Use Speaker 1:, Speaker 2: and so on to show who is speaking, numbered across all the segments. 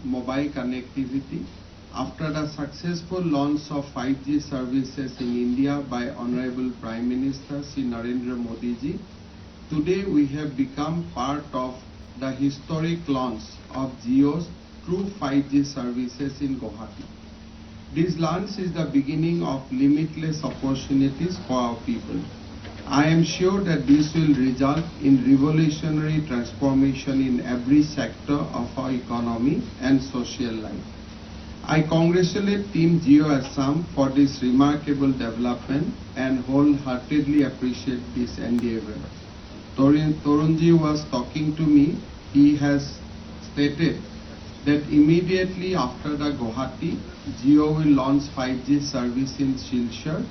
Speaker 1: mobile connectivity. After the successful launch of 5G services in India by Honorable Prime Minister Shri Narendra Modi ji, today we have become part of the historic launch of Jio's True 5G services in Guwahati. This launch is the beginning of limitless opportunities for our people. I am sure that this will result in revolutionary transformation in every sector of our economy and social life. I congratulate Team Jio Assam for this remarkable development and wholeheartedly appreciate this endeavor. Torunji was talking to me. He has stated that immediately after the Guwahati, Jio will launch 5G service in Silchar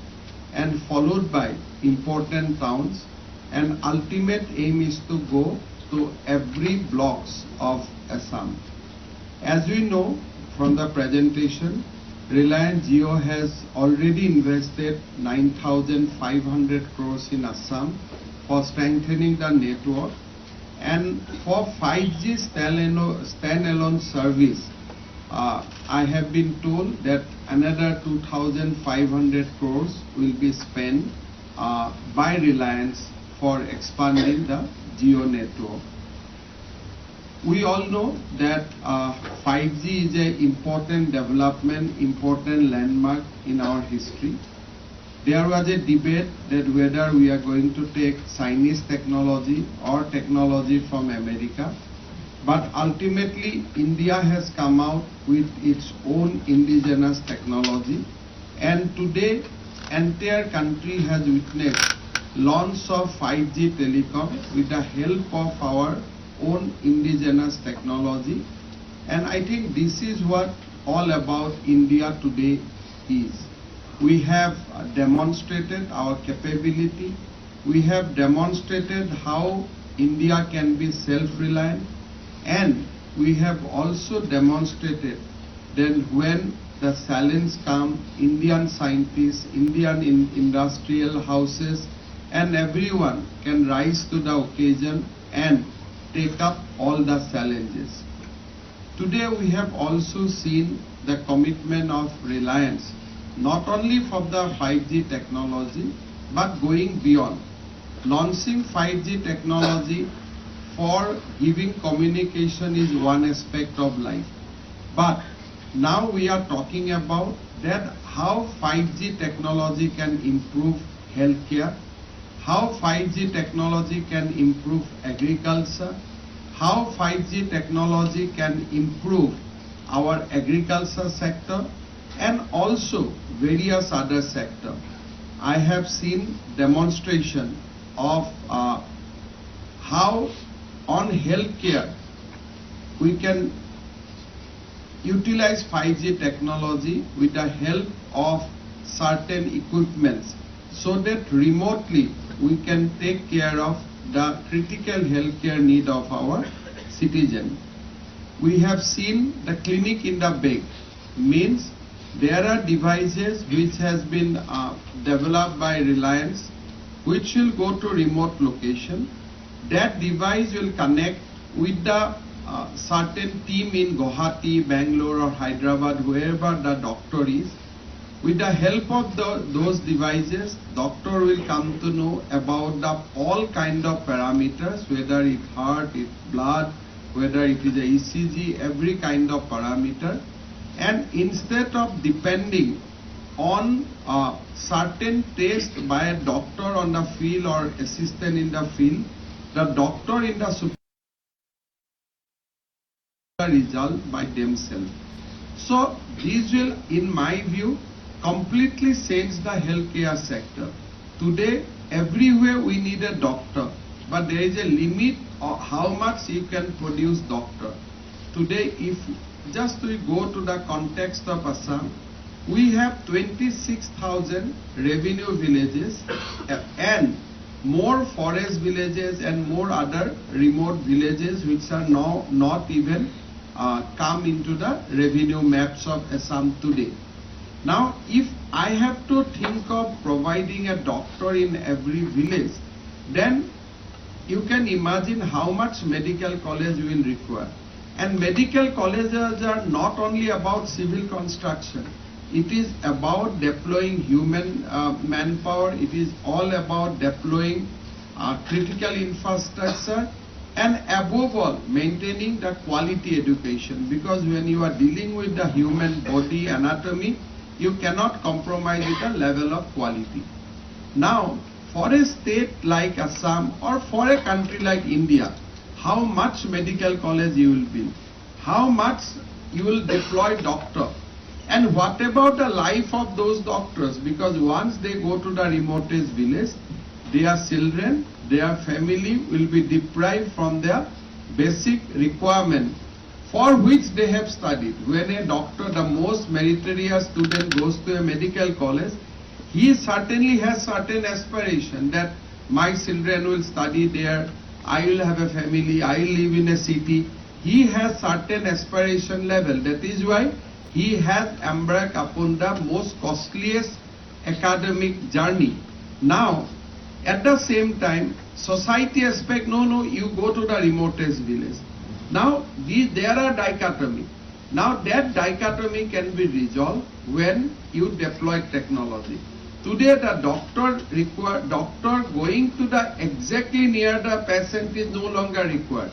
Speaker 1: and followed by important towns, and ultimate aim is to go to every blocks of Assam. As we know from the presentation, Reliance Jio has already invested 9,500 crores in Assam for strengthening the network, and for 5G standalone service, I have been told that another 2,500 crores will be spent by Reliance for expanding the Jio network. We all know that 5G is an important development, important landmark in our history. There was a debate that whether we are going to take Chinese technology or technology from America. But ultimately, India has come out with its own indigenous technology, and today, entire country has witnessed launch of 5G telecom with the help of our own indigenous technology. And I think this is what all about India today is. We have demonstrated our capability. We have demonstrated how India can be self-reliant. And we have also demonstrated that when the challenge comes, Indian scientists, Indian industrial houses, and everyone can rise to the occasion and take up all the challenges. Today we have also seen the commitment of Reliance, not only for the 5G technology, but going beyond. Launching 5G technology for giving communication is one aspect of life. But now we are talking about that how 5G technology can improve healthcare, how 5G technology can improve agriculture, how 5G technology can improve our agriculture sector and also various other sectors. I have seen demonstration of how on healthcare we can utilize 5G technology with the help of certain equipments so that remotely we can take care of the critical healthcare need of our citizens. We have seen the clinic in the bag, means there are devices which has been developed by Reliance which will go to remote location. That device will connect with the certain team in Guwahati, Bangalore or Hyderabad, wherever the doctor is. With the help of those devices, doctor will come to know about the all kind of parameters, whether it heart, it blood, whether it is a ECG, every kind of parameter. And instead of depending on certain test by a doctor on the field or assistant in the field, the doctor in the super result by themselves. So this will, in my view, completely change the healthcare sector. Today, everywhere we need a doctor, but there is a limit of how much you can produce doctor. Today, if just we go to the context of Assam, we have 26,000 revenue villages and more forest villages and more other remote villages which are now not even come into the revenue maps of Assam today. Now, if I have to think of providing a doctor in every village, then you can imagine how much medical college we will require. And medical colleges are not only about civil construction. It is about deploying human manpower. It is all about deploying critical infrastructure, and above all, maintaining the quality education. Because when you are dealing with the human body anatomy, you cannot compromise with the level of quality. Now, for a state like Assam or for a country like India, how much medical college you will build? How much you will deploy doctor? And what about the life of those doctors? Because once they go to the remotest village, their children, their family will be deprived from their basic requirement for which they have studied. When a doctor, the most meritorious student, goes to a medical college, he certainly has certain aspiration that my children will study there, I will have a family, I will live in a city. He has certain aspiration level. That is why he has embarked upon the most costliest academic journey. Now, at the same time, society expect, no, you go to the remotest village. Now, there are dichotomy. Now, that dichotomy can be resolved when you deploy technology. Today, the doctor going to the exactly near the patient is no longer required.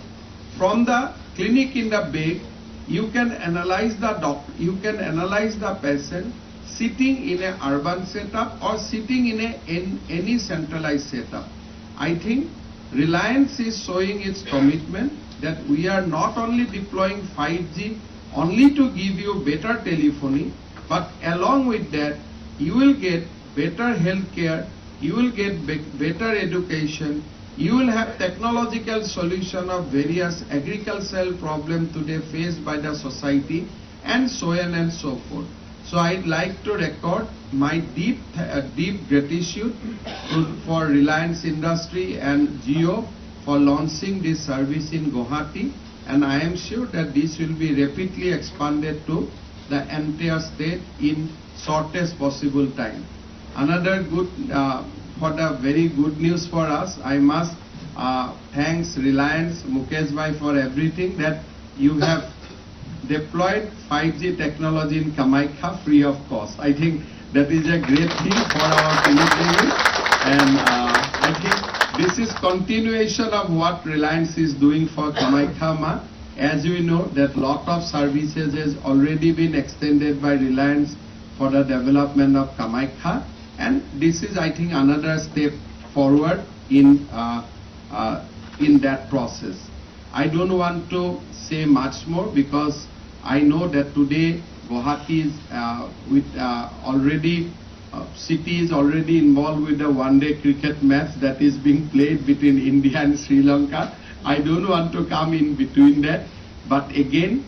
Speaker 1: From the clinic in the bed, you can analyze the patient sitting in an urban setup or sitting in any centralized setup. I think Reliance is showing its commitment that we are not only deploying 5G only to give you better telephony, but along with that, you will get better health care, you will get better education, you will have technological solution of various agricultural problems today faced by the society, and so on and so forth. So I'd like to record my deep gratitude for Reliance Industry and Jio for launching this service in Guwahati, and I am sure that this will be rapidly expanded to the entire state in shortest possible time. Another good, for the very good news for us, I must thanks Reliance, Mukesh Bhai, for everything that you have deployed 5G technology in Kamaikha free of cost. I think that is a great thing for our pilgrimage, and I think this is continuation of what Reliance is doing for Kamaikha Ma. As we know that lot of services has already been extended by Reliance for the development of Kamaikha, and this is, I think, another step forward in that process. I don't want to say much more because I know that today Guwahati is city is already involved with the one-day cricket match that is being played between India and Sri Lanka. I don't want to come in between that, but again,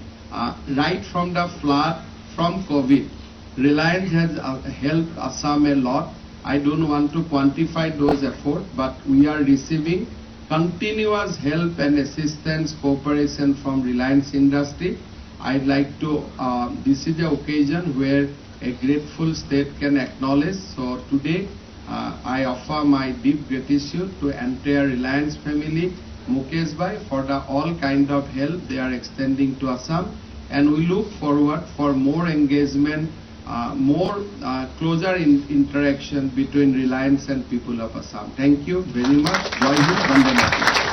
Speaker 1: right from the flood, from COVID, Reliance has helped Assam a lot. I don't want to quantify those efforts, but we are receiving continuous help and assistance, cooperation from Reliance Industry. I'd like to, this is the occasion where a grateful state can acknowledge. So today, I offer my deep gratitude to entire Reliance family, Mukesh Bhai, for the all kind of help they are extending to Assam. And we look forward for more engagement, more closer interaction between Reliance and people of Assam. Thank you very much. Jai Hind, Vande Mataram.